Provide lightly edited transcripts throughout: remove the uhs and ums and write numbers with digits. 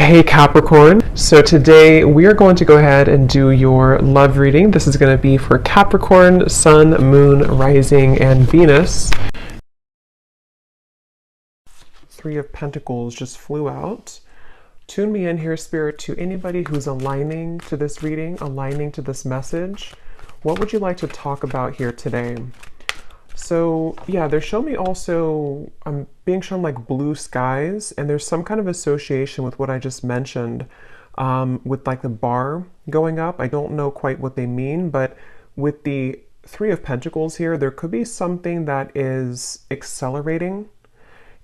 Hey Capricorn, so today we are going to go ahead and do your love reading. This is going to be for Capricorn, Sun, Moon, Rising, and Venus. Three of Pentacles just flew out. Tune me in here, Spirit, to anybody who's aligning to this reading, aligning to this message. What would you like to talk about here today? So yeah, they're showing me also, I'm being shown like blue skies, and there's some kind of association with what I just mentioned, with like the bar going up. I don't know quite what they mean, but with the Three of Pentacles here, there could be something that is accelerating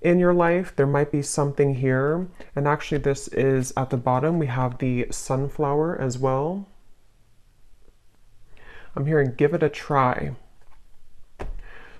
in your life. There might be something here, and actually this is at the bottom. We have the sunflower as well. I'm hearing give it a try.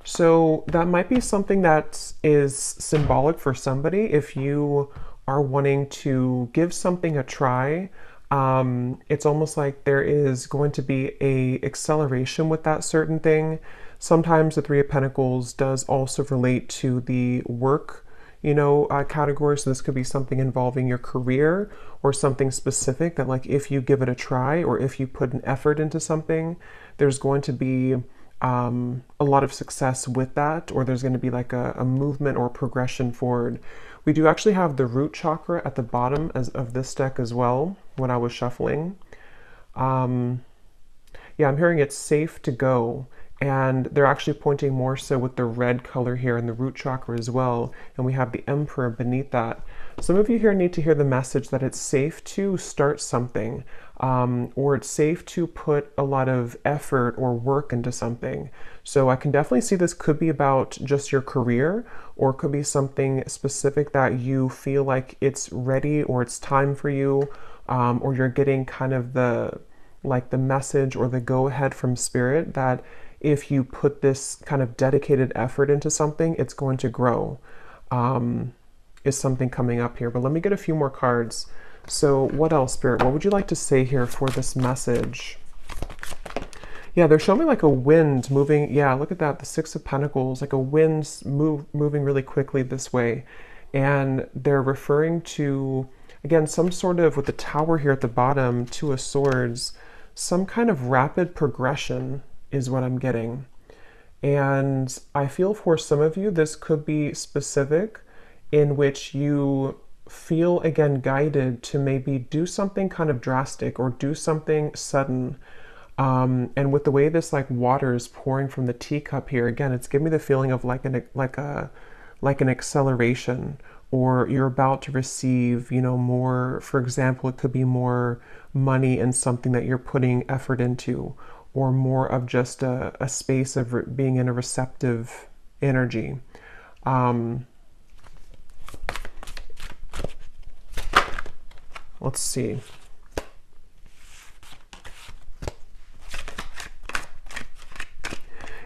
So that might be something that is symbolic for somebody. If you are wanting to give something a try, it's almost like there is going to be a acceleration with that certain thing. Sometimes the Three of Pentacles does also relate to the work, category. So this could be something involving your career or something specific that, like, if you give it a try or if you put an effort into something, there's going to be a lot of success with that, or there's going to be like a movement or progression forward. We do actually have the root chakra at the bottom of this deck as well when I was shuffling. Yeah, I'm hearing it's safe to go, and they're actually pointing more so with the red color here in the root chakra as well, and we have the Emperor beneath that. Some of you here need to hear the message that it's safe to start something, or it's safe to put a lot of effort or work into something. So I can definitely see this could be about just your career, or it could be something specific that you feel like it's ready or it's time for you, or you're getting kind of the message or the go-ahead from Spirit that if you put this kind of dedicated effort into something, it's going to grow. Is something coming up here. But let me get a few more cards. So what else, Spirit? What would you like to say here for this message? Yeah, they're showing me like a wind moving. Yeah, look at that. The Six of Pentacles, like a wind moving really quickly this way. And they're referring to, again, some sort of, with the Tower here at the bottom, Two of Swords, some kind of rapid progression is what I'm getting. And I feel for some of you, this could be specific, in which you feel, again, guided to maybe do something kind of drastic or do something sudden. And with the way this like water is pouring from the teacup here, again, it's giving me the feeling of like an acceleration, or you're about to receive, more. For example, it could be more money in something that you're putting effort into, or more of just a space of being in a receptive energy. Let's see.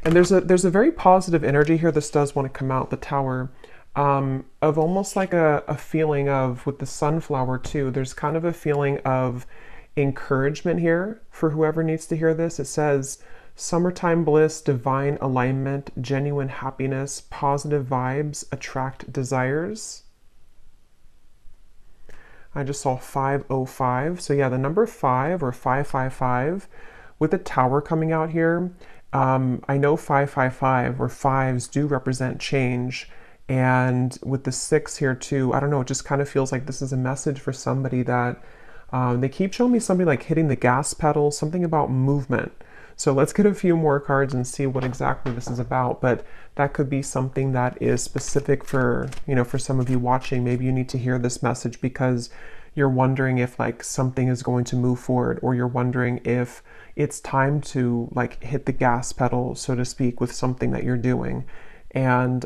And there's a very positive energy here. This does want to come out, the Tower, of almost like a feeling of, with the sunflower too, there's kind of a feeling of encouragement here for whoever needs to hear this. It says, summertime bliss, divine alignment, genuine happiness, positive vibes, attract desires. I just saw 505. So yeah, the number 5 or 555 with the Tower coming out here. I know 555 or fives do represent change. And with the 6 here too, I don't know, it just kind of feels like this is a message for somebody that they keep showing me somebody like hitting the gas pedal, something about movement. So let's get a few more cards and see what exactly this is about. But that could be something that is specific for, for some of you watching. Maybe you need to hear this message because you're wondering if like something is going to move forward, or you're wondering if it's time to like hit the gas pedal, so to speak, with something that you're doing. And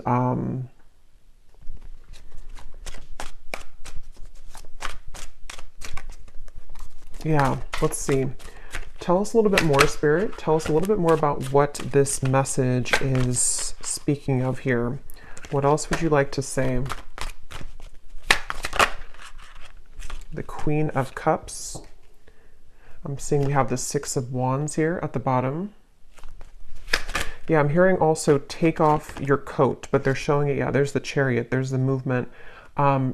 yeah, let's see. Tell us a little bit more, Spirit. Tell us a little bit more about what this message is speaking of here. What else would you like to say? The Queen of Cups. I'm seeing we have the Six of Wands here at the bottom. Yeah, I'm hearing also take off your coat, but they're showing it. Yeah, there's the Chariot. There's the movement.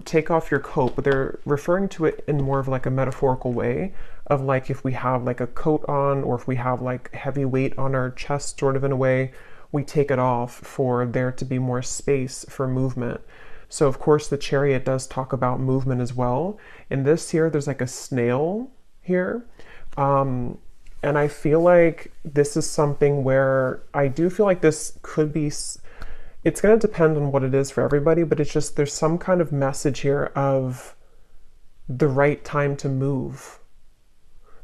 take off your coat, but they're referring to it in more of like a metaphorical way of like if we have like a coat on, or if we have like heavy weight on our chest, sort of in a way, we take it off for there to be more space for movement. So of course the Chariot does talk about movement as well. In this here, there's like a snail here. And I feel like this is something where I do feel like this could be, it's going to depend on what it is for everybody, but it's just there's some kind of message here of the right time to move,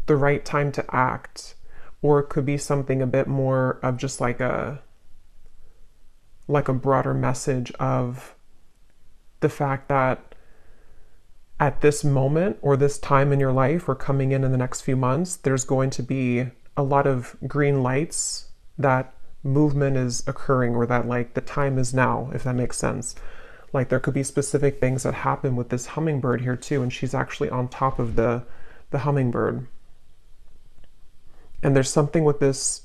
the right time to act, or it could be something a bit more of just like a broader message of the fact that at this moment or this time in your life or coming in the next few months, there's going to be a lot of green lights that movement is occurring, or that like the time is now, if that makes sense. Like there could be specific things that happen with this hummingbird here too, and she's actually on top of the hummingbird. And there's something with this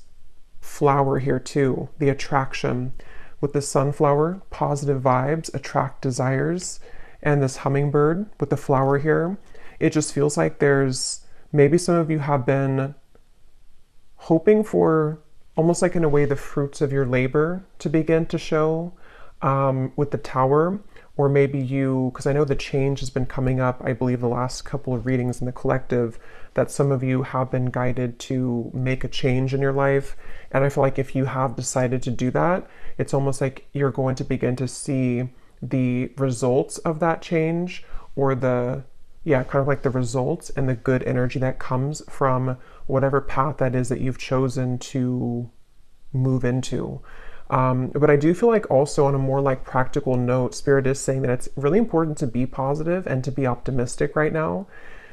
flower here too, the attraction with the sunflower, positive vibes, attract desires, and this hummingbird with the flower here. It just feels like there's, maybe some of you have been hoping for almost like in a way the fruits of your labor to begin to show with the Tower. Or maybe you, because I know the change has been coming up, I believe the last couple of readings in the collective, that some of you have been guided to make a change in your life. And I feel like if you have decided to do that, it's almost like you're going to begin to see the results of that change, or the, yeah, kind of like the results and the good energy that comes from whatever path that is that you've chosen to move into. But I do feel like also on a more like practical note, Spirit is saying that it's really important to be positive and to be optimistic right now,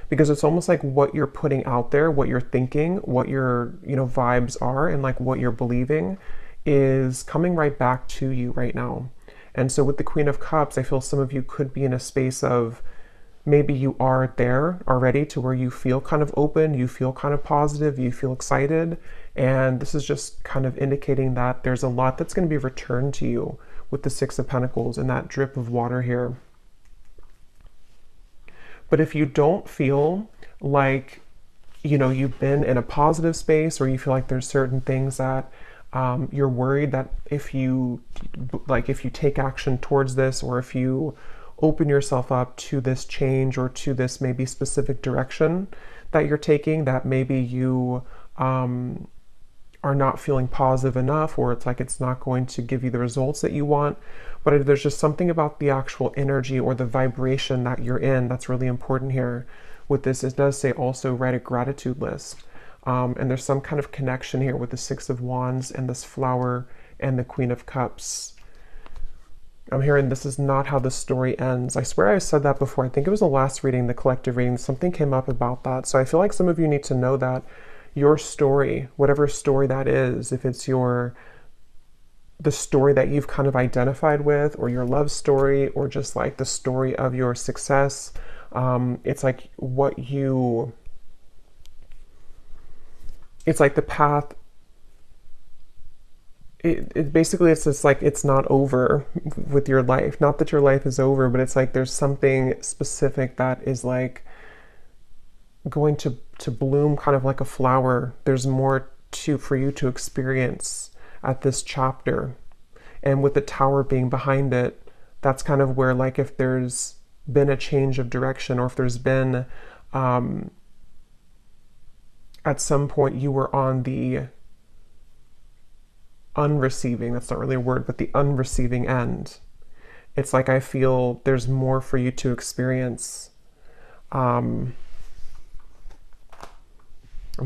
because it's almost like what you're putting out there, what you're thinking, what your, vibes are, and like what you're believing is coming right back to you right now. And so with the Queen of Cups, I feel some of you could be in a space of maybe you are there already to where you feel kind of open, you feel kind of positive, you feel excited. And this is just kind of indicating that there's a lot that's going to be returned to you with the Six of Pentacles and that drip of water here. But if you don't feel like, you've been in a positive space, or you feel like there's certain things that you're worried that if you take action towards this, or if you open yourself up to this change or to this maybe specific direction that you're taking, that maybe you are not feeling positive enough, or it's like it's not going to give you the results that you want. But there's just something about the actual energy or the vibration that you're in that's really important here. With this, it does say also write a gratitude list. And there's some kind of connection here with the Six of Wands and this flower and the Queen of Cups. I'm hearing this is not how the story ends. I swear I said that before. I think it was the last reading, the collective reading. Something came up about that. So I feel like some of you need to know that your story, whatever story that is, if it's the story that you've kind of identified with, or your love story, or just like the story of your success, it's like it's like the path. It basically, it's just like it's not over with your life. Not that your life is over, but it's like there's something specific that is like going to bloom kind of like a flower. There's more for you to experience at this chapter. And with the Tower being behind it, that's kind of where, like, if there's been a change of direction, or if there's been at some point you were on the unreceiving, that's not really a word, but the unreceiving end. It's like I feel there's more for you to experience. I'm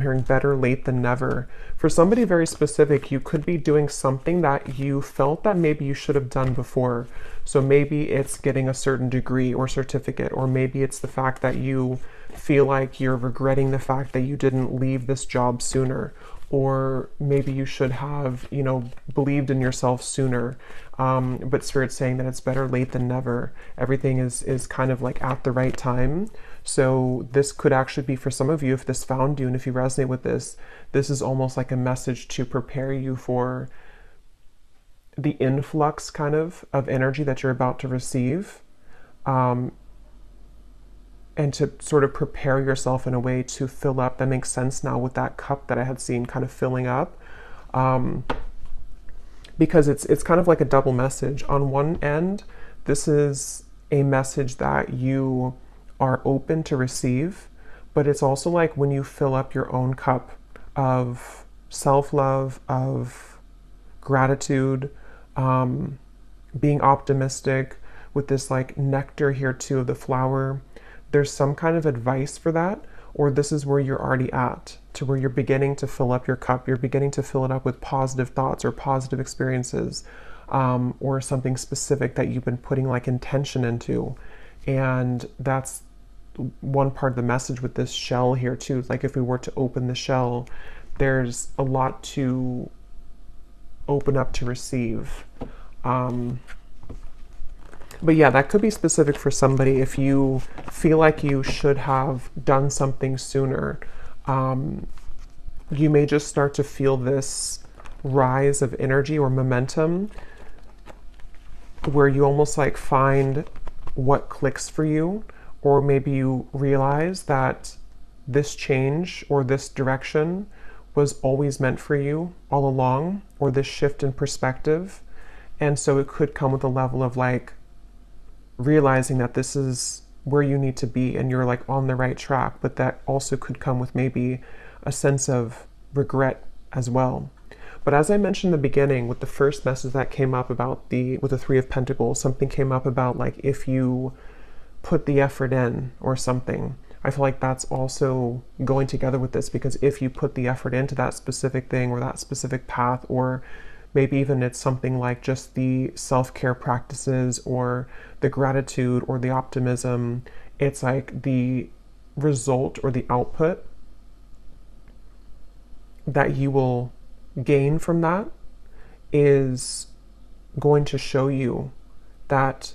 hearing better late than never. For somebody very specific, you could be doing something that you felt that maybe you should have done before. So maybe it's getting a certain degree or certificate, or maybe it's the fact that you feel like you're regretting the fact that you didn't leave this job sooner, or maybe you should have, believed in yourself sooner. But Spirit's saying that it's better late than never. Everything is kind of like at the right time. So this could actually be for some of you, if this found you and if you resonate with this, this is almost like a message to prepare you for the influx kind of energy that you're about to receive. and to sort of prepare yourself in a way to fill up. That makes sense now with that cup that I had seen kind of filling up. Because it's kind of like a double message. On one end, this is a message that you are open to receive, but it's also like when you fill up your own cup of self-love, of gratitude, being optimistic, with this like nectar here too of the flower. There's some kind of advice for that, or this is where you're already at, to where you're beginning to fill up your cup. You're beginning to fill it up with positive thoughts or positive experiences, or something specific that you've been putting like intention into. And that's one part of the message with this shell here too. It's like if we were to open the shell, there's a lot to open up to receive. But yeah, that could be specific for somebody. If you feel like you should have done something sooner, you may just start to feel this rise of energy or momentum where you almost like find what clicks for you, or maybe you realize that this change or this direction was always meant for you all along, or this shift in perspective. And so it could come with a level of like realizing that this is where you need to be and you're like on the right track, but that also could come with maybe a sense of regret as well. But as I mentioned in the beginning, with the first message that came up about with the Three of Pentacles, something came up about like if you put the effort in or something. I feel like that's also going together with this, because if you put the effort into that specific thing or that specific path, or maybe even it's something like just the self-care practices or the gratitude or the optimism, it's like the result or the output that you will gain from that is going to show you that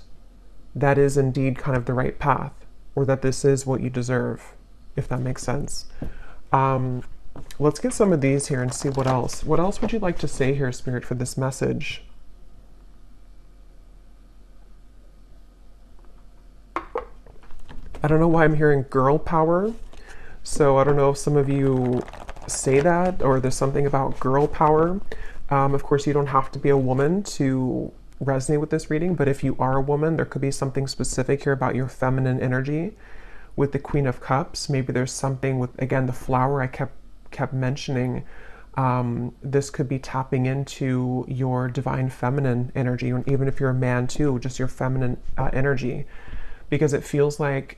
that is indeed kind of the right path, or that this is what you deserve, if that makes sense. Let's get some of these here and see what else. What else would you like to say here, Spirit, for this message? I don't know why I'm hearing girl power. So I don't know if some of you say that, or there's something about girl power. Of course, you don't have to be a woman to resonate with this reading, but if you are a woman, there could be something specific here about your feminine energy. With the Queen of Cups, maybe there's something with, again, the flower I kept mentioning. This could be tapping into your divine feminine energy, or even if you're a man too, just your feminine energy, because it feels like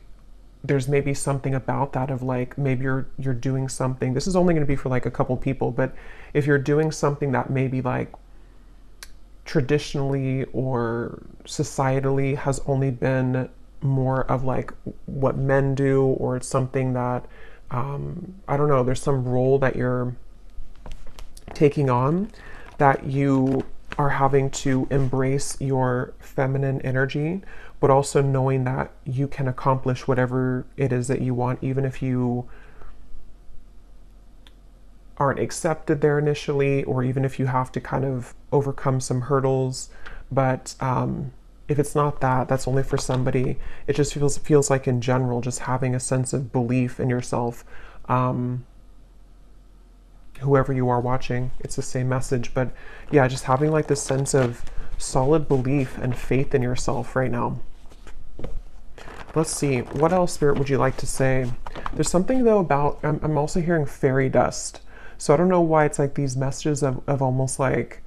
there's maybe something about that of like, maybe you're doing something. This is only going to be for like a couple people, but if you're doing something that maybe like traditionally or societally has only been more of like what men do, or it's something that I don't know, there's some role that you're taking on that you are having to embrace your feminine energy, but also knowing that you can accomplish whatever it is that you want, even if you aren't accepted there initially, or even if you have to kind of overcome some hurdles. But if it's not that, that's only for somebody. It just feels like in general, just having a sense of belief in yourself. Whoever you are watching, it's the same message. But yeah, just having like this sense of solid belief and faith in yourself right now. Let's see, what else, Spirit, would you like to say? There's something though about, I'm also hearing fairy dust. So I don't know why it's like these messages of almost like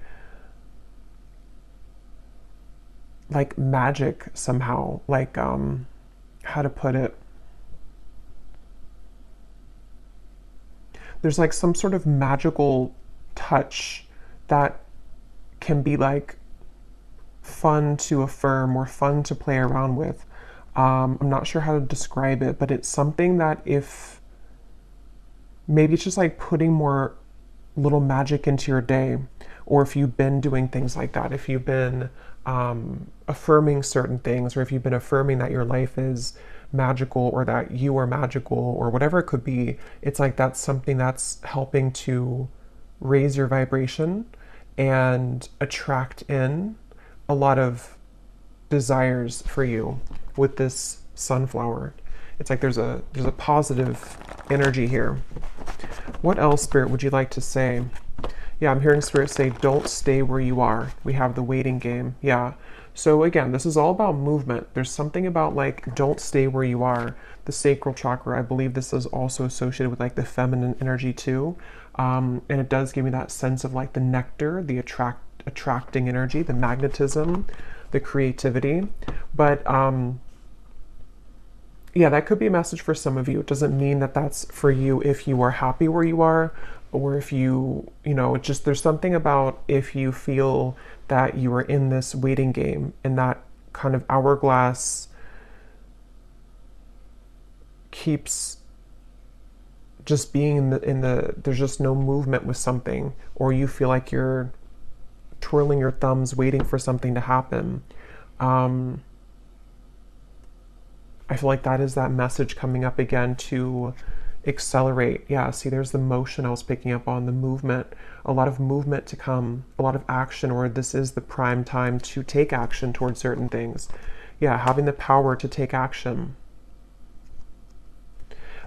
magic somehow, like how to put it, there's like some sort of magical touch that can be like fun to affirm or fun to play around with. I'm not sure how to describe it, but it's something that if maybe it's just like putting more little magic into your day, or if you've been doing things like that, if you've been affirming certain things, or if you've been affirming that your life is magical, or that you are magical, or whatever it could be, it's like that's something that's helping to raise your vibration and attract in a lot of desires for you with this sunflower. It's like there's a positive energy here. What else, Spirit, would you like to say? Yeah, I'm hearing Spirit say, don't stay where you are. We have the waiting game. Yeah. So again, this is all about movement. There's something about like, don't stay where you are. The sacral chakra, I believe this is also associated with like the feminine energy too. And it does give me that sense of like the nectar, the attracting energy, the magnetism, the creativity. But yeah, that could be a message for some of you. It doesn't mean that that's for you if you are happy where you are, or if you know, it's just, there's something about if you feel that you are in this waiting game, and that kind of hourglass keeps just being in the there's just no movement with something, or you feel like you're twirling your thumbs waiting for something to happen. I feel like that is that message coming up again to accelerate. Yeah, see, there's the motion I was picking up on, the movement, a lot of movement to come, a lot of action, or this is the prime time to take action towards certain things. Yeah, having the power to take action.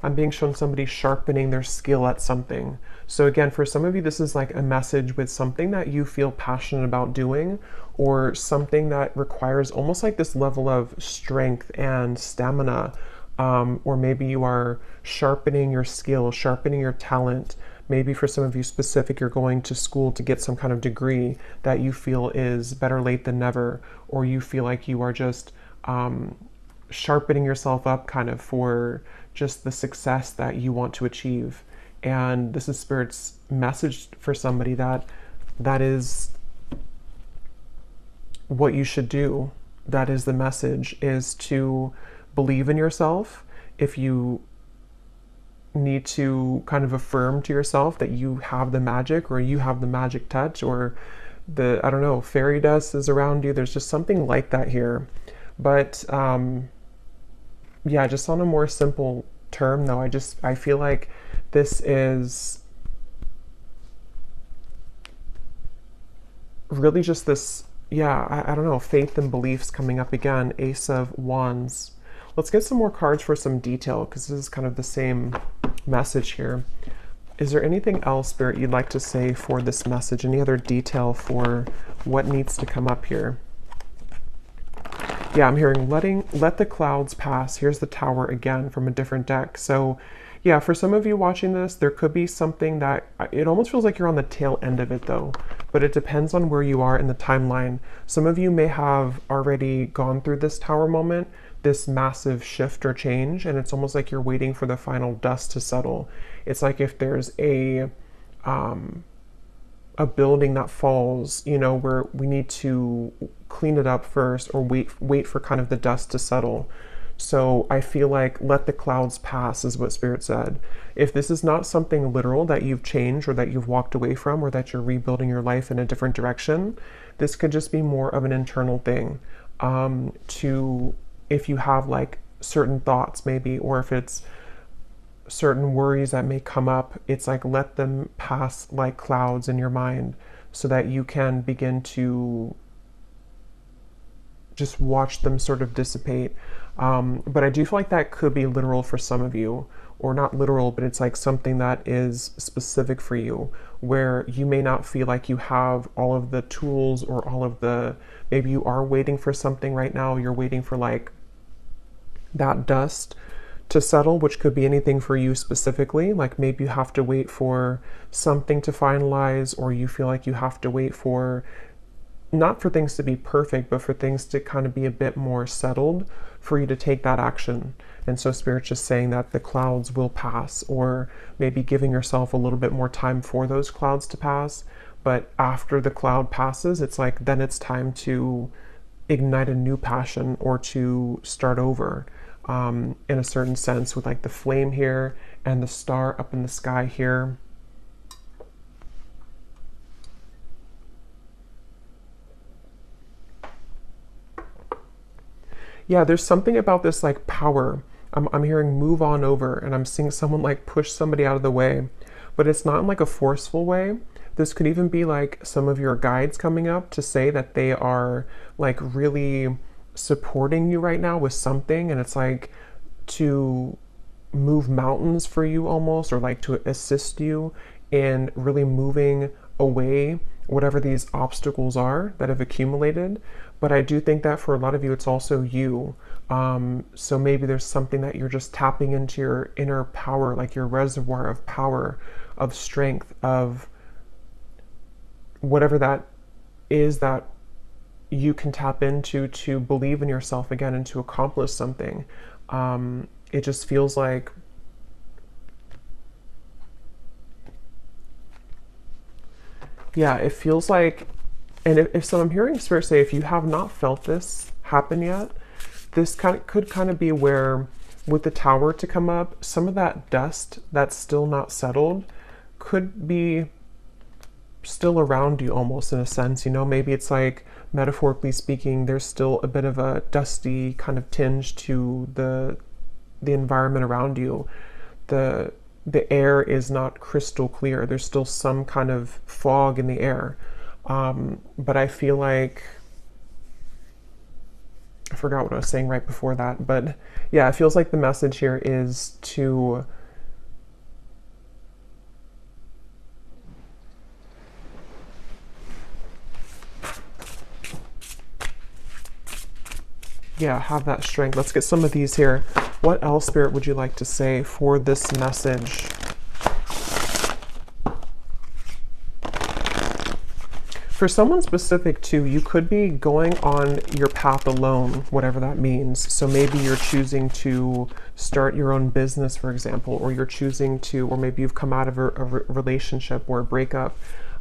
I'm being shown somebody sharpening their skill at something. So again, for some of you, this is like a message with something that you feel passionate about doing, or something that requires almost like this level of strength and stamina. Or maybe you are sharpening your skill, sharpening your talent. Maybe for some of you specific, you're going to school to get some kind of degree that you feel is better late than never, or you feel like you are just sharpening yourself up kind of for just the success that you want to achieve. And this is Spirit's message for somebody that is what you should do. That is the message, is to believe in yourself. If you need to kind of affirm to yourself that you have the magic, or you have the magic touch, or the, I don't know, fairy dust is around you. There's just something like that here. But yeah, just on a more simple term though, I feel like this is really just this, yeah, I don't know, faith and beliefs coming up again. Ace of Wands. Let's get some more cards for some detail, because this is kind of the same message here. Is there anything else, Spirit, you'd like to say for this message? Any other detail for what needs to come up here? Yeah, I'm hearing let the clouds pass. Here's the Tower again from a different deck. So yeah, for some of you watching this, there could be something that, it almost feels like you're on the tail end of it though, but it depends on where you are in the timeline. Some of you may have already gone through this Tower moment, this massive shift or change, and it's almost like you're waiting for the final dust to settle. It's like if there's a building that falls, you know, where we need to clean it up first, or wait for kind of the dust to settle. So I feel like let the clouds pass is what Spirit said. If this is not something literal that you've changed, or that you've walked away from, or that you're rebuilding your life in a different direction, this could just be more of an internal thing. If you have like certain thoughts maybe, or if it's certain worries that may come up, it's like let them pass like clouds in your mind, so that you can begin to just watch them sort of dissipate. But I do feel like that could be literal for some of you, or not literal, but it's like something that is specific for you, where you may not feel like you have all of the tools, or all of the, maybe you are waiting for something right now. You're waiting for like that dust to settle, which could be anything for you specifically. Like maybe you have to wait for something to finalize, or you feel like you have to wait for, not for things to be perfect, but for things to kind of be a bit more settled for you to take that action. And so Spirit's just saying that the clouds will pass, or maybe giving yourself a little bit more time for those clouds to pass. But after the cloud passes, it's like, then it's time to ignite a new passion, or to start over. In a certain sense, with like the flame here and the star up in the sky here. Yeah, there's something about this like power. I'm hearing move on over, and I'm seeing someone like push somebody out of the way, but it's not in like a forceful way. This could even be like some of your guides coming up to say that they are like really supporting you right now with something, and it's like to move mountains for you almost, or like to assist you in really moving away whatever these obstacles are that have accumulated. But I do think that for a lot of you, it's also you. So maybe there's something that you're just tapping into your inner power, like your reservoir of power, of strength, of whatever that is that you can tap into to believe in yourself again and to accomplish something. It just feels like it feels like, and if so, I'm hearing Spirit say, if you have not felt this happen yet, this could kind of be where, with the Tower to come up, some of that dust that's still not settled could be still around you almost, in a sense. Maybe it's like, metaphorically speaking, there's still a bit of a dusty kind of tinge to the environment around you. The air is not crystal clear. There's still some kind of fog in the air. But I feel like, I forgot what I was saying right before that, but yeah, it feels like the message here is to have that strength. Let's get some of these here. What else, Spirit, would you like to say for this message? For someone specific too, you could be going on your path alone, whatever that means. So maybe you're choosing to start your own business, for example, or you're choosing to, or maybe you've come out of a relationship or a breakup.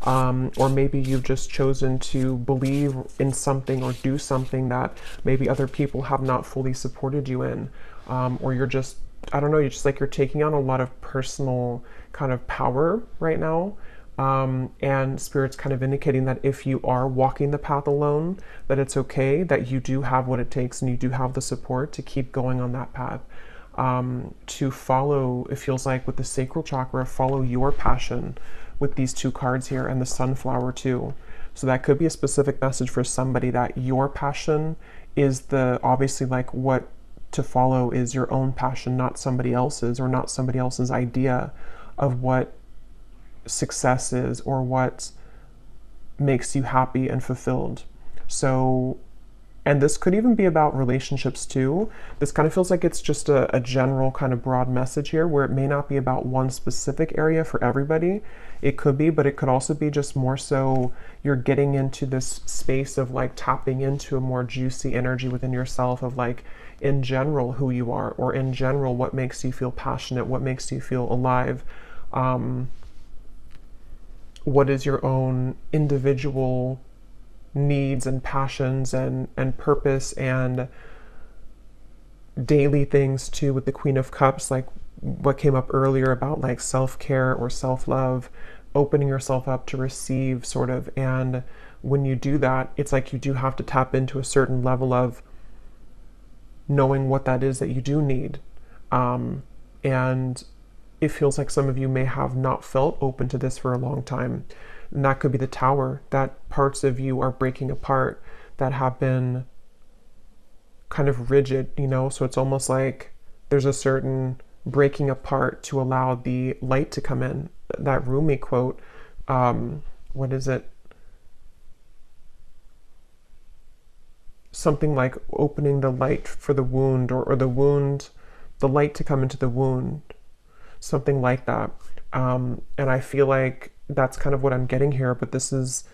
Or maybe you've just chosen to believe in something or do something that maybe other people have not fully supported you in. Or you're just, I don't know, you're just like, you're taking on a lot of personal kind of power right now. And Spirit's kind of indicating that if you are walking the path alone, that it's okay, that you do have what it takes and you do have the support to keep going on that path. To follow, it feels like with the sacral chakra, follow your passion with these two cards here, and the sunflower too. So that could be a specific message for somebody, that your passion is obviously like what to follow is your own passion, not somebody else's, or not somebody else's idea of what success is or what makes you happy and fulfilled. So, and this could even be about relationships too. This kind of feels like it's just a general kind of broad message here, where it may not be about one specific area for everybody. It could be, but it could also be just more so you're getting into this space of like tapping into a more juicy energy within yourself of like, in general, who you are, or in general, what makes you feel passionate, what makes you feel alive. What is your own individual needs and passions and purpose and daily things too, with the Queen of Cups, like what came up earlier about like self-care or self-love, opening yourself up to receive sort of. And when you do that, it's like you do have to tap into a certain level of knowing what that is that you do need. And it feels like some of you may have not felt open to this for a long time. And that could be the Tower, that parts of you are breaking apart that have been kind of rigid, so it's almost like there's a certain breaking apart to allow the light to come in. That Rumi quote, what is it? Something like opening the light for the wound, or the light to come into the wound, something like that. And I feel like that's kind of what I'm getting here, but this is,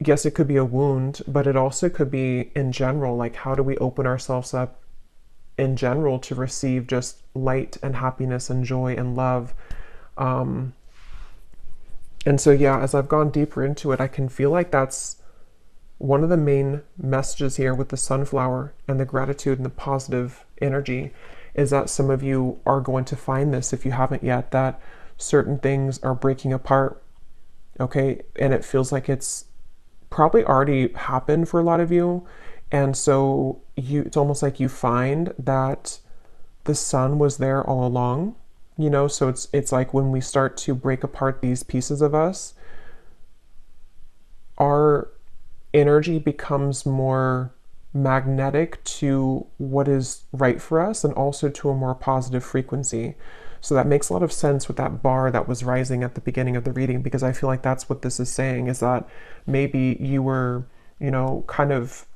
yes, it could be a wound, but it also could be in general, like how do we open ourselves up in general to receive just light and happiness and joy and love. And so, as I've gone deeper into it, I can feel like that's one of the main messages here with the sunflower and the gratitude and the positive energy, is that some of you are going to find this, if you haven't yet, that certain things are breaking apart, okay? And it feels like it's probably already happened for a lot of you. And so it's almost like you find that the sun was there all along, so it's like when we start to break apart these pieces of us, our energy becomes more magnetic to what is right for us and also to a more positive frequency. So that makes a lot of sense with that bar that was rising at the beginning of the reading, because I feel like that's what this is saying, is that maybe you were, you know, kind of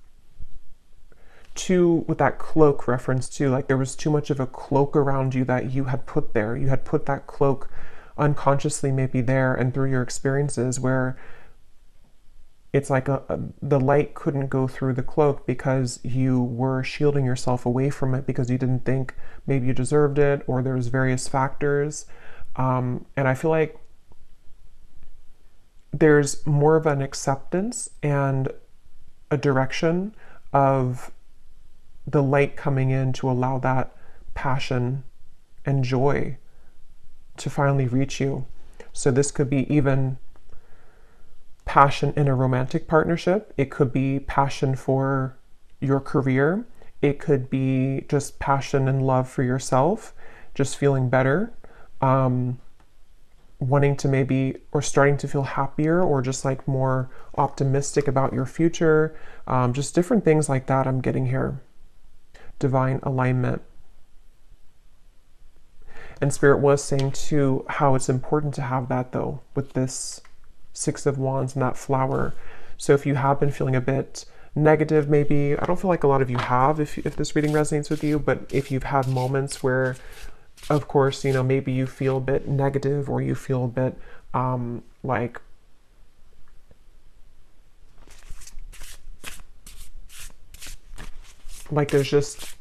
too, with that cloak reference too, like there was too much of a cloak around you that you had put there. You had put that cloak unconsciously maybe there, and through your experiences where it's like the light couldn't go through the cloak because you were shielding yourself away from it because you didn't think maybe you deserved it, or there's various factors. And I feel like there's more of an acceptance and a direction of the light coming in to allow that passion and joy to finally reach you. So this could be even passion in a romantic partnership. It could be passion for your career. It could be just passion and love for yourself, just feeling better, wanting to maybe, or starting to feel happier, or just like more optimistic about your future. Just different things like that I'm getting here. Divine alignment. And Spirit was saying too how it's important to have that though with this Six of Wands and that flower. So if you have been feeling a bit negative, maybe, I don't feel like a lot of you have, if this reading resonates with you, but if you've had moments where, of course, you know, maybe you feel a bit negative, or you feel a bit like there's just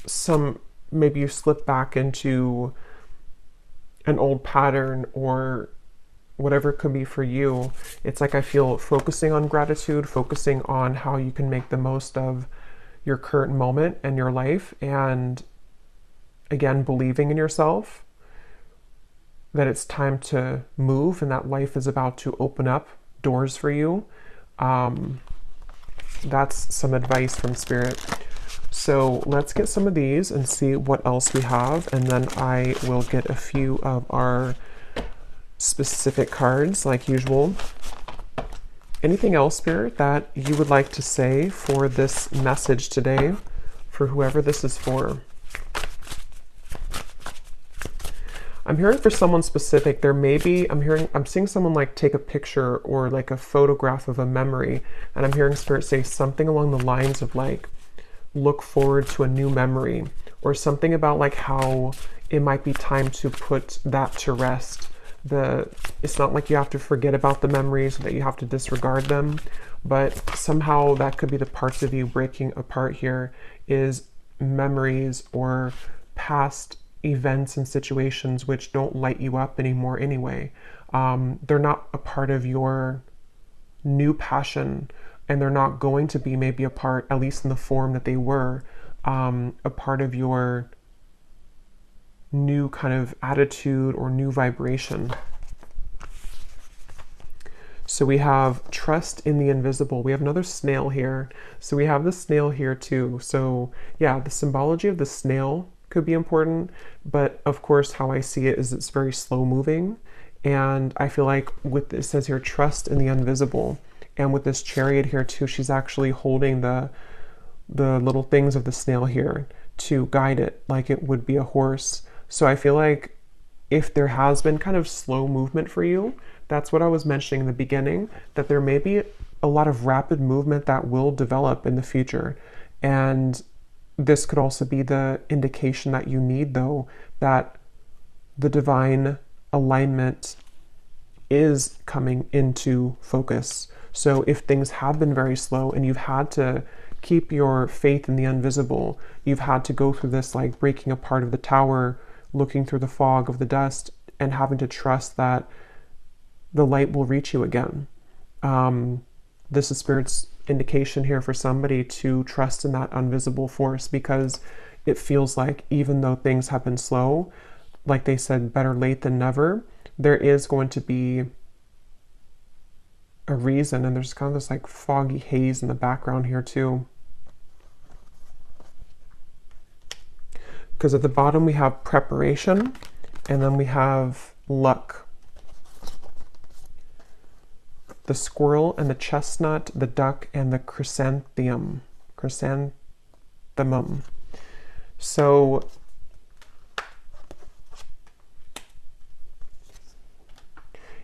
some, maybe you slip back into an old pattern or whatever it could be for you. It's like I feel focusing on gratitude, focusing on how you can make the most of your current moment and your life, and again, believing in yourself that it's time to move and that life is about to open up doors for you. That's some advice from Spirit. So let's get some of these and see what else we have, and then I will get a few of our specific cards like usual. Anything else, Spirit, that you would like to say for this message today, for whoever this is for? I'm hearing for someone specific. There may be, I'm seeing someone like take a picture or like a photograph of a memory, and I'm hearing Spirit say something along the lines of like, look forward to a new memory, or something about like how it might be time to put that to rest. It's not like you have to forget about the memories, that you have to disregard them, but somehow that could be the parts of you breaking apart here, is memories or past events and situations which don't light you up anymore anyway. They're not a part of your new passion, and they're not going to be maybe a part, at least in the form that they were, a part of your new kind of attitude or new vibration. So we have trust in the invisible. We have another snail here. So we have the snail here too. So yeah, the symbology of the snail could be important, but of course how I see it is it's very slow moving. And I feel like with this, it says here, trust in the invisible. And with this chariot here too, she's actually holding the little things of the snail here to guide it like it would be a horse. So I feel like if there has been kind of slow movement for you, that's what I was mentioning in the beginning, that there may be a lot of rapid movement that will develop in the future. And this could also be the indication that you need, though, that the divine alignment is coming into focus. So if things have been very slow and you've had to keep your faith in the invisible, you've had to go through this like breaking apart of the tower, looking through the fog of the dust, and having to trust that the light will reach you again. This is Spirit's indication here for somebody to trust in that invisible force, because it feels like even though things have been slow, like they said, better late than never, there is going to be a reason. And there's kind of this like foggy haze in the background here too. Because at the bottom we have preparation, and then we have luck. The squirrel and the chestnut, the duck and the chrysanthemum. chrysanthemum. So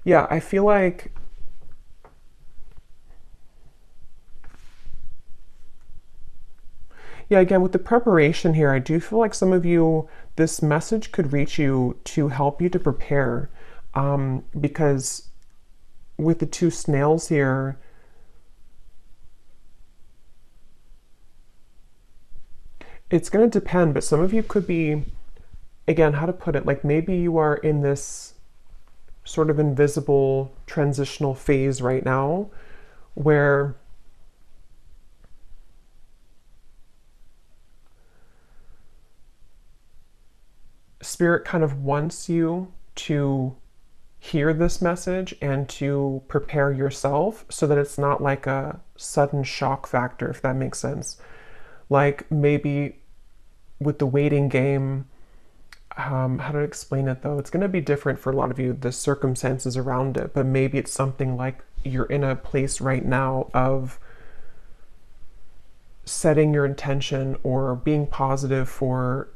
yeah, I feel like yeah, again, with the preparation here, I do feel like some of you, this message could reach you to help you to prepare. Because with the two snails here, it's going to depend, but some of you could be, again, how to put it, like maybe you are in this sort of invisible transitional phase right now where Spirit kind of wants you to hear this message and to prepare yourself so that it's not like a sudden shock factor, if that makes sense. Like maybe with the waiting game, how to explain it though? It's going to be different for a lot of you, the circumstances around it, but maybe it's something like you're in a place right now of setting your intention or being positive for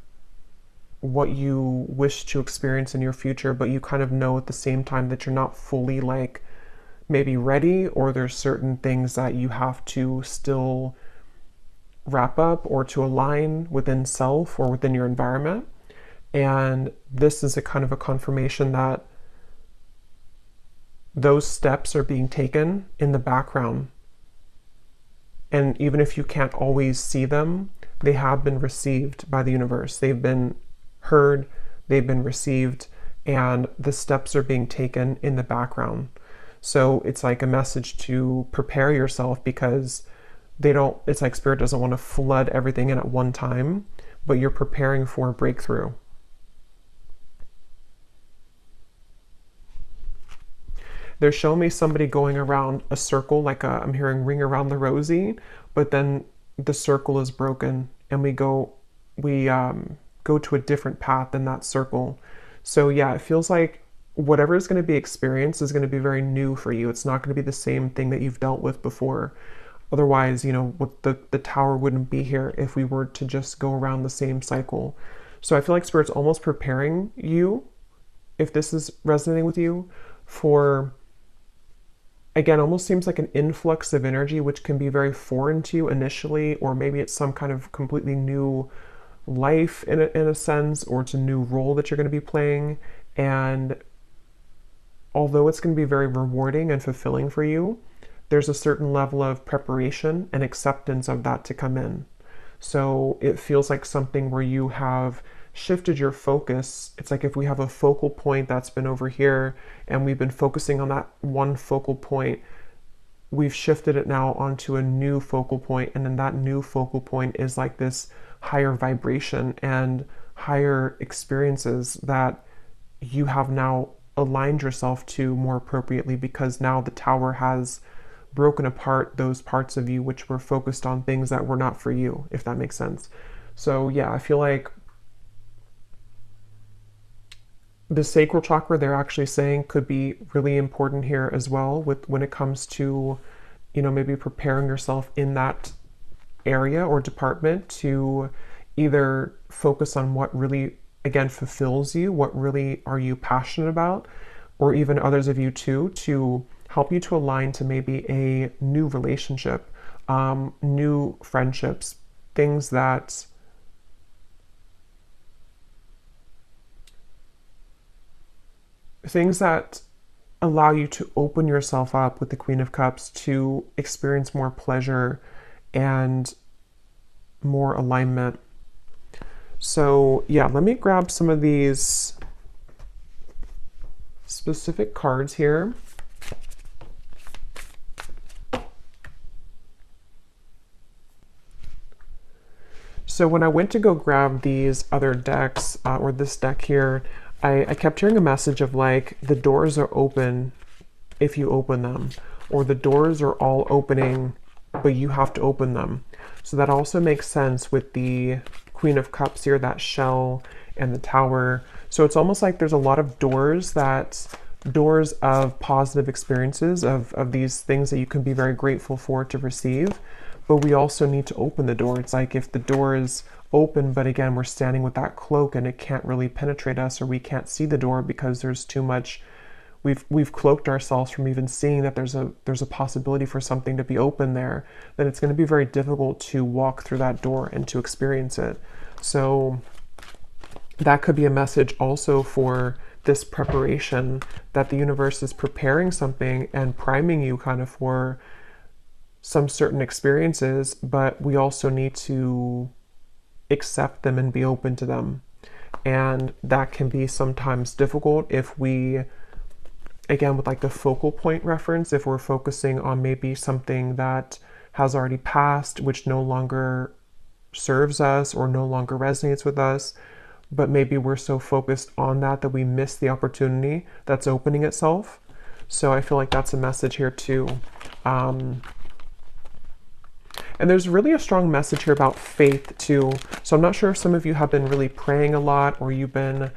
what you wish to experience in your future, but you kind of know at the same time that you're not fully like maybe ready, or there's certain things that you have to still wrap up or to align within self or within your environment. And this is a kind of a confirmation that those steps are being taken in the background. And even if you can't always see them, they have been received by the universe. They've been heard, they've been received, and the steps are being taken in the background. So it's like a message to prepare yourself, because it's like Spirit doesn't want to flood everything in at one time, but you're preparing for a breakthrough. They're showing me somebody going around a circle, like I'm hearing ring around the rosy, but then the circle is broken and we go to a different path in that circle. So yeah, it feels like whatever is going to be experienced is going to be very new for you. It's not going to be the same thing that you've dealt with before. Otherwise, the tower wouldn't be here if we were to just go around the same cycle. So I feel like Spirit's almost preparing you, if this is resonating with you, for, again, almost seems like an influx of energy, which can be very foreign to you initially, or maybe it's some kind of completely new life in a sense, or it's a new role that you're going to be playing. And although it's going to be very rewarding and fulfilling for you, there's a certain level of preparation and acceptance of that to come in. So it feels like something where you have shifted your focus. It's like if we have a focal point that's been over here and we've been focusing on that one focal point, we've shifted it now onto a new focal point, and then that new focal point is like this higher vibration and higher experiences that you have now aligned yourself to more appropriately, because now the tower has broken apart those parts of you which were focused on things that were not for you, if that makes sense. So yeah, I feel like the sacral chakra, they're actually saying, could be really important here as well, with when it comes to, maybe preparing yourself in that area or department to either focus on what really, again, fulfills you, what really are you passionate about, or even others of you too, to help you to align to maybe a new relationship, new friendships, things that allow you to open yourself up with the Queen of Cups to experience more pleasure and more alignment. So yeah, let me grab some of these specific cards here. So when I went to go grab these other decks, or this deck here, I kept hearing a message of like, the doors are open if you open them, or the doors are all opening, but you have to open them. So that also makes sense with the Queen of Cups here, that shell and the tower. So it's almost like there's a lot of doors of positive experiences, of these things that you can be very grateful for to receive. but we also need to open the door. It's like if the door is open, but again, we're standing with that cloak and it can't really penetrate us, or we can't see the door because there's too much. We've cloaked ourselves from even seeing that there's a possibility for something to be open there. Then it's going to be very difficult to walk through that door and to experience it. So that could be a message also for this preparation, that the universe is preparing something and priming you kind of for some certain experiences, but we also need to accept them and be open to them. And that can be sometimes difficult if we, again, with like the focal point reference, if we're focusing on maybe something that has already passed, which no longer serves us or no longer resonates with us, but maybe we're so focused on that we miss the opportunity that's opening itself. So I feel like that's a message here too. And there's really a strong message here about faith too. So I'm not sure if some of you have been really praying a lot, or you've been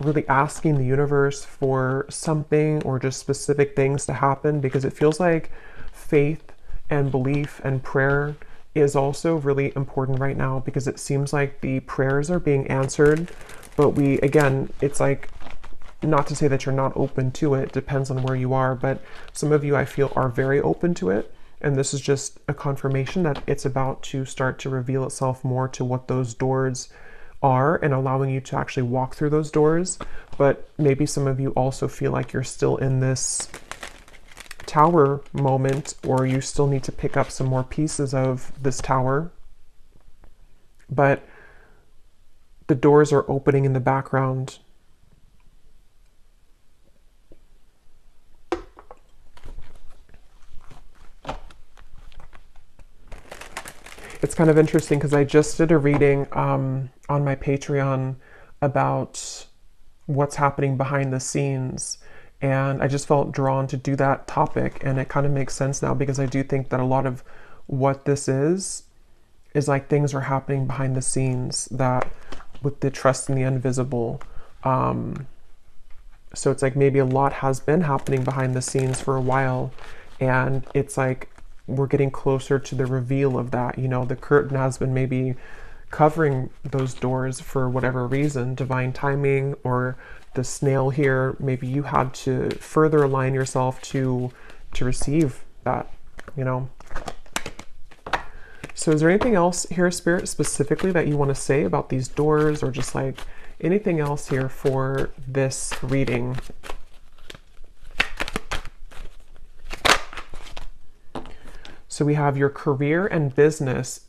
really asking the universe for something or just specific things to happen, because it feels like faith and belief and prayer is also really important right now, because it seems like the prayers are being answered, but again, it's like, not to say that you're not open to it, depends on where you are, but some of you I feel are very open to it. And this is just a confirmation that it's about to start to reveal itself more to what those doors are, and allowing you to actually walk through those doors. But maybe some of you also feel like you're still in this tower moment, or you still need to pick up some more pieces of this tower. But the doors are opening in the background. It's kind of interesting because I just did a reading on my Patreon about what's happening behind the scenes, and I just felt drawn to do that topic, and it kind of makes sense now, because I do think that a lot of what this is like things are happening behind the scenes, that with the trust in the invisible. So it's like maybe a lot has been happening behind the scenes for a while, and it's like we're getting closer to the reveal of that. You know, the curtain has been maybe covering those doors for whatever reason, divine timing, or the snail here, maybe you had to further align yourself to receive that, you know. So is there anything else here, Spirit, specifically that you want to say about these doors, or just like anything else here for this reading? So we have your career and business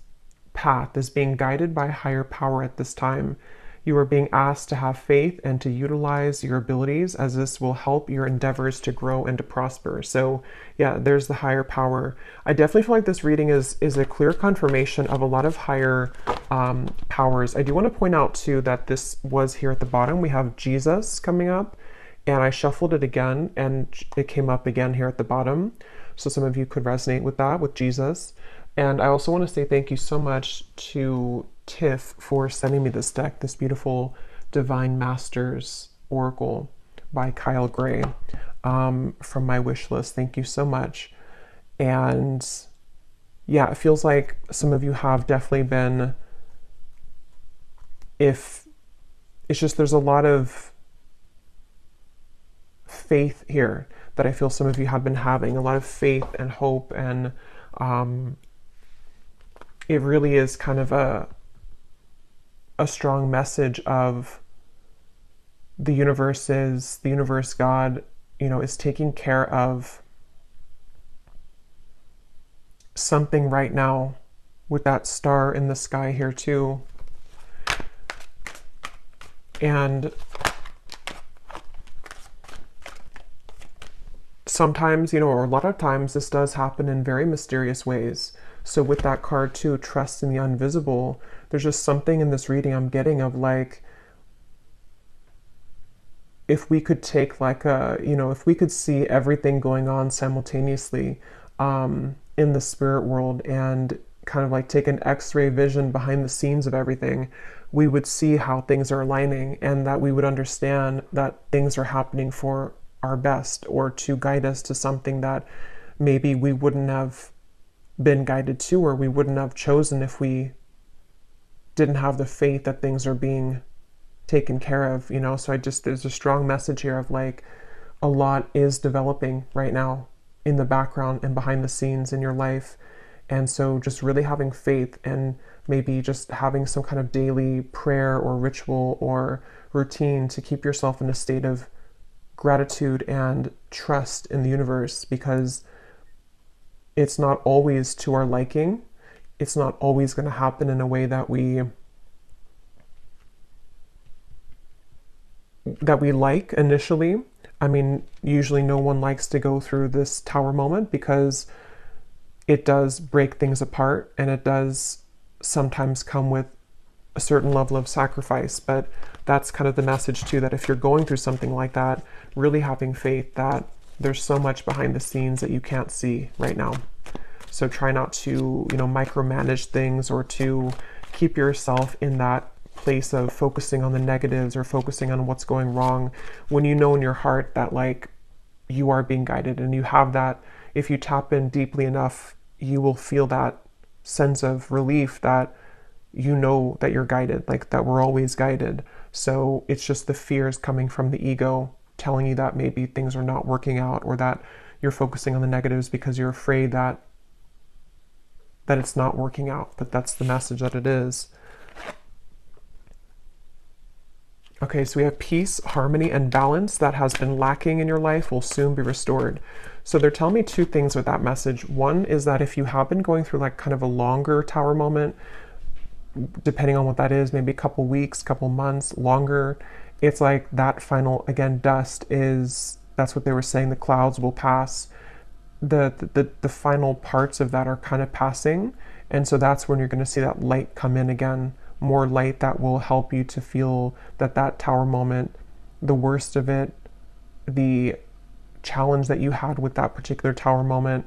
path is being guided by higher power at this time. You are being asked to have faith and to utilize your abilities, as this will help your endeavors to grow and to prosper. So yeah, there's the higher power. I definitely feel like this reading is a clear confirmation of a lot of higher powers. I do want to point out too that this was here at the bottom. We have Jesus coming up, and I shuffled it again and it came up again here at the bottom. So some of you could resonate with that, with Jesus. And I also want to say thank you so much to Tiff for sending me this deck, this beautiful Divine Masters Oracle by Kyle Gray, from my wish list. Thank you so much. And yeah, it feels like some of you have definitely been, if it's just, there's a lot of faith here that I feel some of you have been having, a lot of faith and hope, and it really is kind of a strong message of the universe, God, you know, is taking care of something right now, with that star in the sky here too. And sometimes, you know, or a lot of times, this does happen in very mysterious ways. So with that card too, trust in the invisible, there's just something in this reading I'm getting of like, if we could take like if we could see everything going on simultaneously in the spirit world, and kind of like take an X-ray vision behind the scenes of everything, we would see how things are aligning, and that we would understand that things are happening for our best, or to guide us to something that maybe we wouldn't have been guided to, or we wouldn't have chosen if we didn't have the faith that things are being taken care of, you know? So there's a strong message here of like, a lot is developing right now in the background and behind the scenes in your life. And so just really having faith, and maybe just having some kind of daily prayer or ritual or routine to keep yourself in a state of gratitude and trust in the universe, because it's not always to our liking. It's not always going to happen in a way that we like initially. I mean, usually no one likes to go through this tower moment, because it does break things apart, and it does sometimes come with a certain level of sacrifice. But that's kind of the message too, that if you're going through something like that, really having faith that there's so much behind the scenes that you can't see right now. So try not to, micromanage things, or to keep yourself in that place of focusing on the negatives or focusing on what's going wrong, when you know in your heart that like you are being guided, and you have that. If you tap in deeply enough, you will feel that sense of relief that you know that you're guided, like that we're always guided. So it's just the fears coming from the ego telling you that maybe things are not working out, or that you're focusing on the negatives because you're afraid that it's not working out. But that's the message that it is. Okay, so we have peace, harmony, and balance that has been lacking in your life will soon be restored. So they're telling me two things with that message. One is that if you have been going through like kind of a longer tower moment, depending on what that is, maybe a couple weeks, couple months, longer, it's like that final, again, dust is, that's what they were saying, the clouds will pass. The final parts of that are kind of passing. And so that's when you're going to see that light come in again. More light that will help you to feel that tower moment, the worst of it, the challenge that you had with that particular tower moment,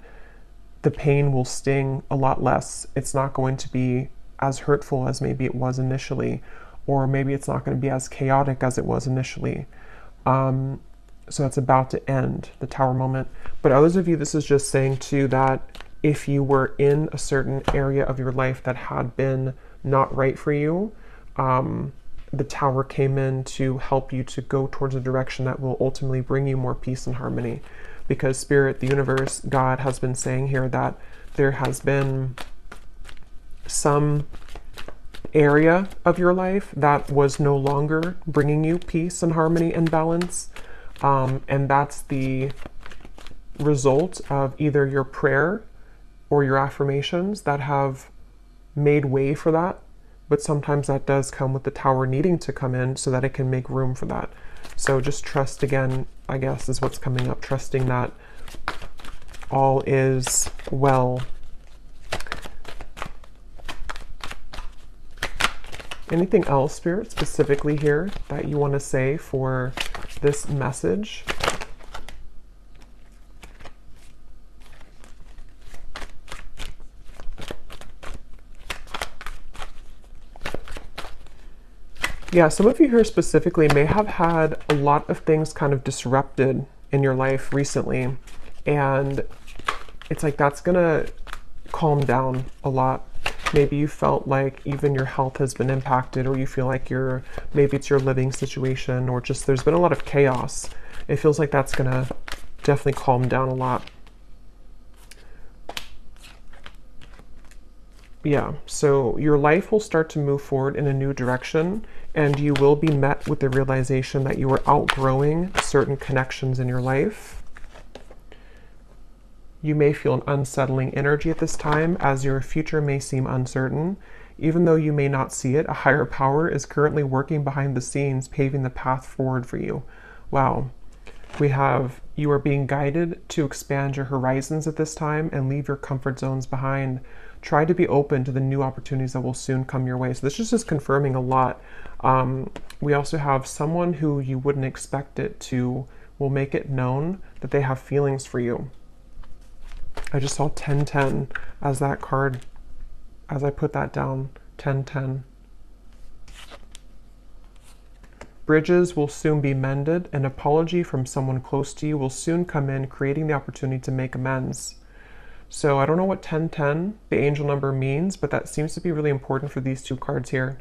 the pain will sting a lot less. It's not going to be as hurtful as maybe it was initially, or maybe it's not going to be as chaotic as it was initially. So it's about to end, the tower moment. But others of you, this is just saying too that if you were in a certain area of your life that had been not right for you, the tower came in to help you to go towards a direction that will ultimately bring you more peace and harmony. Because Spirit, the universe, God has been saying here that there has been some area of your life that was no longer bringing you peace and harmony and balance. And that's the result of either your prayer or your affirmations that have made way for that. But sometimes that does come with the tower needing to come in so that it can make room for that. So just trust, again, I guess is what's coming up, trusting that all is well. Anything else, Spirit, specifically here that you want to say for this message? Yeah, some of you here specifically may have had a lot of things kind of disrupted in your life recently, and it's like that's gonna calm down a lot. Maybe you felt like even your health has been impacted, or you feel like maybe it's your living situation, or just there's been a lot of chaos. It feels like that's gonna definitely calm down a lot. Yeah, so your life will start to move forward in a new direction, and you will be met with the realization that you are outgrowing certain connections in your life. You may feel an unsettling energy at this time, as your future may seem uncertain. Even though you may not see it, a higher power is currently working behind the scenes, paving the path forward for you. Wow. We have, you are being guided to expand your horizons at this time and leave your comfort zones behind. Try to be open to the new opportunities that will soon come your way. So this is just confirming a lot. We also have someone who you wouldn't expect it to will make it known that they have feelings for you. I just saw 1010 as that card, as I put that down, 1010. Bridges will soon be mended. An apology from someone close to you will soon come in, creating the opportunity to make amends. So I don't know what 1010, the angel number, means, but that seems to be really important for these two cards here.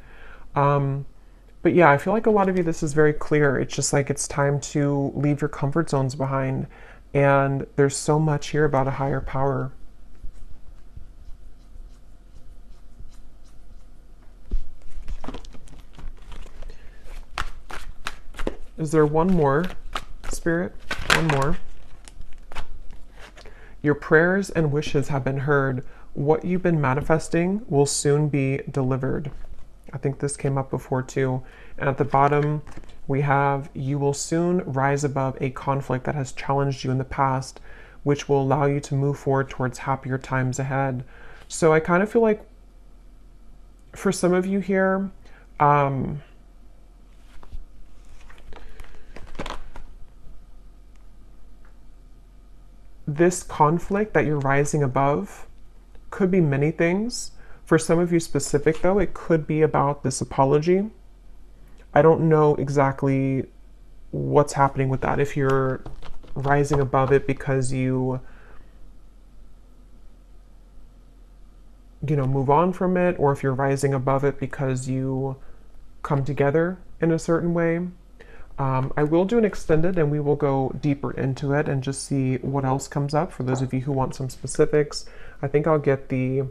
But yeah, I feel like a lot of you, this is very clear. It's just like it's time to leave your comfort zones behind. And there's so much here about a higher power. Is there one more, Spirit? One more. Your prayers and wishes have been heard. What you've been manifesting will soon be delivered. I think this came up before too. And at the bottom, we have, you will soon rise above a conflict that has challenged you in the past, which will allow you to move forward towards happier times ahead. So I kind of feel like for some of you here, this conflict that you're rising above could be many things. For some of you specific though, it could be about this apology. I don't know exactly what's happening with that. If you're rising above it because you move on from it, or if you're rising above it because you come together in a certain way. I will do an extended and we will go deeper into it and just see what else comes up for those of you who want some specifics. I think I'll get the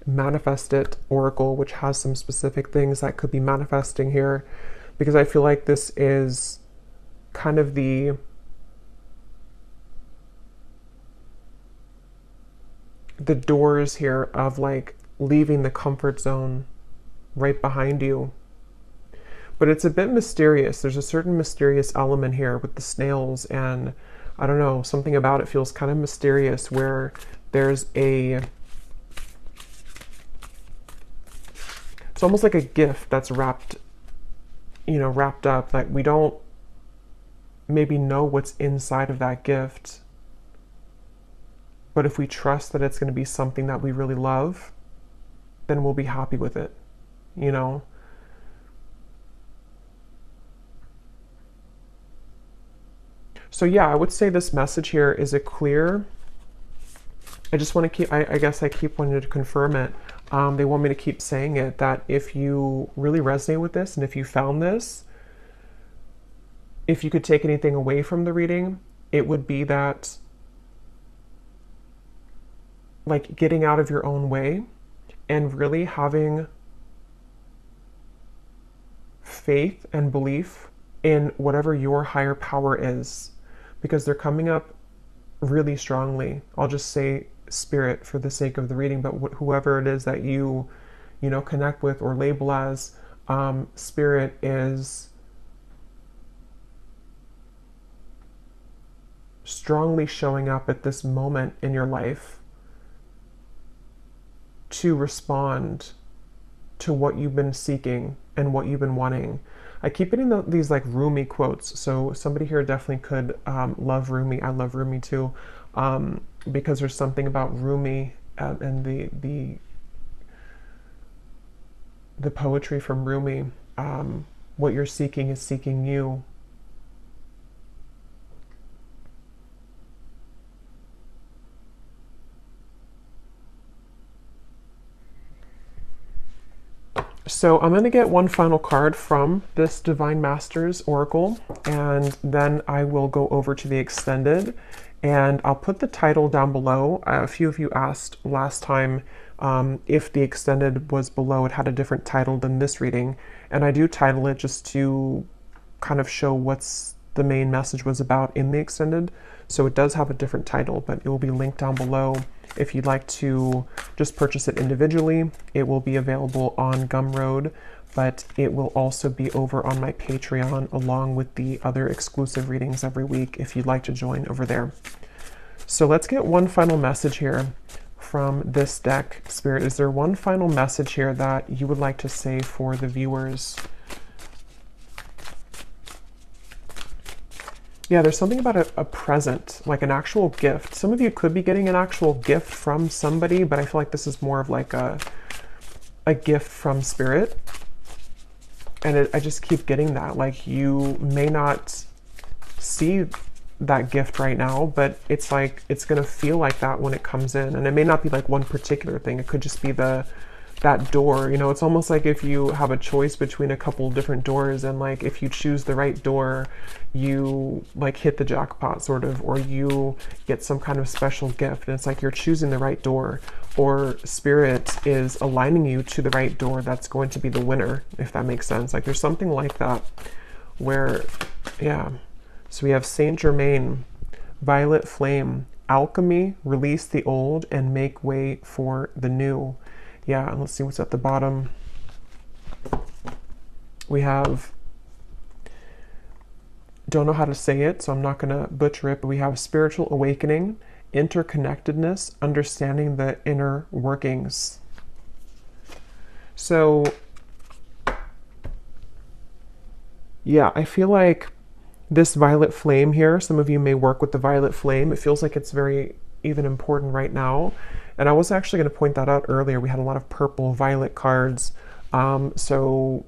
Manifest It Oracle, which has some specific things that could be manifesting here, because I feel like this is kind of the doors here of like leaving the comfort zone right behind you. But it's a bit mysterious. There's a certain mysterious element here with the snails, and I don't know, something about it feels kind of mysterious, where there's it's almost like a gift that's wrapped up. Like we don't maybe know what's inside of that gift, but if we trust that it's going to be something that we really love, then we'll be happy with it, So yeah, I would say this message here is a clear. I just want to keep, I guess I keep wanting to confirm it. They want me to keep saying it, that if you really resonate with this and if you found this, if you could take anything away from the reading, it would be that like getting out of your own way and really having faith and belief in whatever your higher power is, because they're coming up really strongly. I'll just say spirit for the sake of the reading, but whoever it is that you connect with or label as, spirit is strongly showing up at this moment in your life to respond to what you've been seeking and what you've been wanting. I keep getting these like Rumi quotes. So somebody here definitely could love Rumi. I love Rumi too, because there's something about Rumi and the poetry from Rumi. What you're seeking is seeking you. So I'm going to get one final card from this Divine Masters Oracle, and then I will go over to the extended, and I'll put the title down below. A few of you asked last time if the extended was below. It had a different title than this reading, and I do title it just to kind of show what's the main message was about in the extended. So it does have a different title, but it will be linked down below. If you'd like to just purchase it individually, it will be available on Gumroad, but it will also be over on my Patreon along with the other exclusive readings every week if you'd like to join over there. So let's get one final message here from this deck. Spirit, is there one final message here that you would like to say for the viewers? Yeah, there's something about a present, like an actual gift. Some of you could be getting an actual gift from somebody, but I feel like this is more of like a gift from spirit. And I just keep getting that. Like you may not see that gift right now, but it's like it's gonna feel like that when it comes in. And it may not be like one particular thing. It could just be that door. You know, it's almost like if you have a choice between a couple different doors, and like if you choose the right door, you like hit the jackpot sort of, or you get some kind of special gift. And it's like you're choosing the right door, or spirit is aligning you to the right door that's going to be the winner, if that makes sense. Like there's something like that where, yeah. So we have Saint Germain, Violet Flame, Alchemy, release the old and make way for the new. Yeah, and let's see what's at the bottom. We have, don't know how to say it, so I'm not gonna butcher it, but we have spiritual awakening, interconnectedness, understanding the inner workings. So, yeah, I feel like this violet flame here, some of you may work with the violet flame. It feels like it's very even important right now. And I was actually going to point that out earlier. We had a lot of purple violet cards. So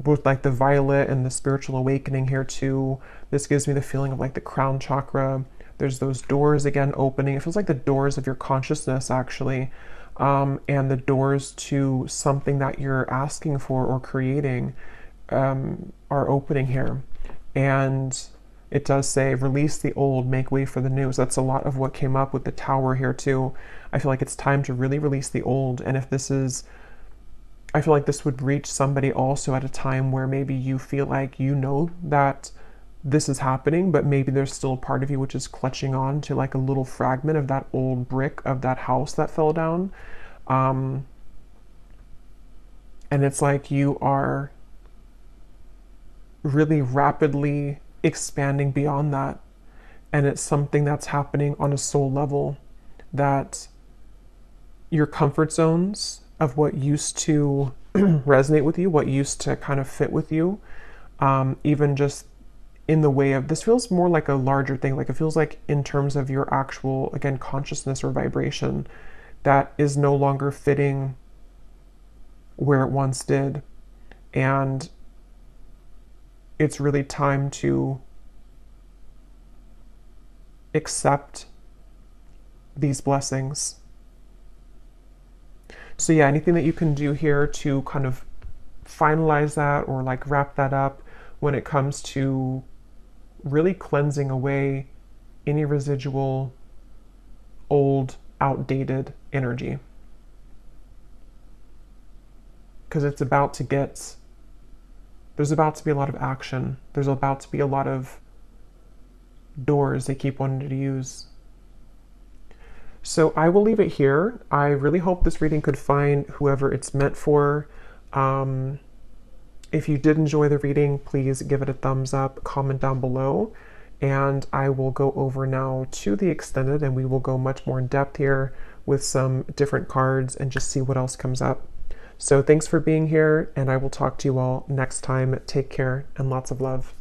with like the violet and the spiritual awakening here too, this gives me the feeling of like the crown chakra. There's those doors again opening. It feels like the doors of your consciousness actually. And the doors to something that you're asking for or creating are opening here. And it does say, release the old, make way for the new. So that's a lot of what came up with the tower here too. I feel like it's time to really release the old. And if this is, I feel like this would reach somebody also at a time where maybe you feel like you know that this is happening, but maybe there's still a part of you which is clutching on to like a little fragment of that old brick of that house that fell down. And it's like you are really rapidly expanding beyond that, and it's something that's happening on a soul level, that your comfort zones of what used to resonate with you, what used to kind of fit with you, even just in the way of, this feels more like a larger thing, like it feels like in terms of your actual, again, consciousness or vibration, that is no longer fitting where it once did. And it's really time to accept these blessings. So yeah, anything that you can do here to kind of finalize that or like wrap that up when it comes to really cleansing away any residual old, outdated energy. Because it's about to get, there's about to be a lot of action. There's about to be a lot of doors they keep wanting to use. So I will leave it here. I really hope this reading could find whoever it's meant for. If you did enjoy the reading, please give it a thumbs up, comment down below, and I will go over now to the extended, and we will go much more in depth here with some different cards and just see what else comes up. So thanks for being here, and I will talk to you all next time. Take care and lots of love.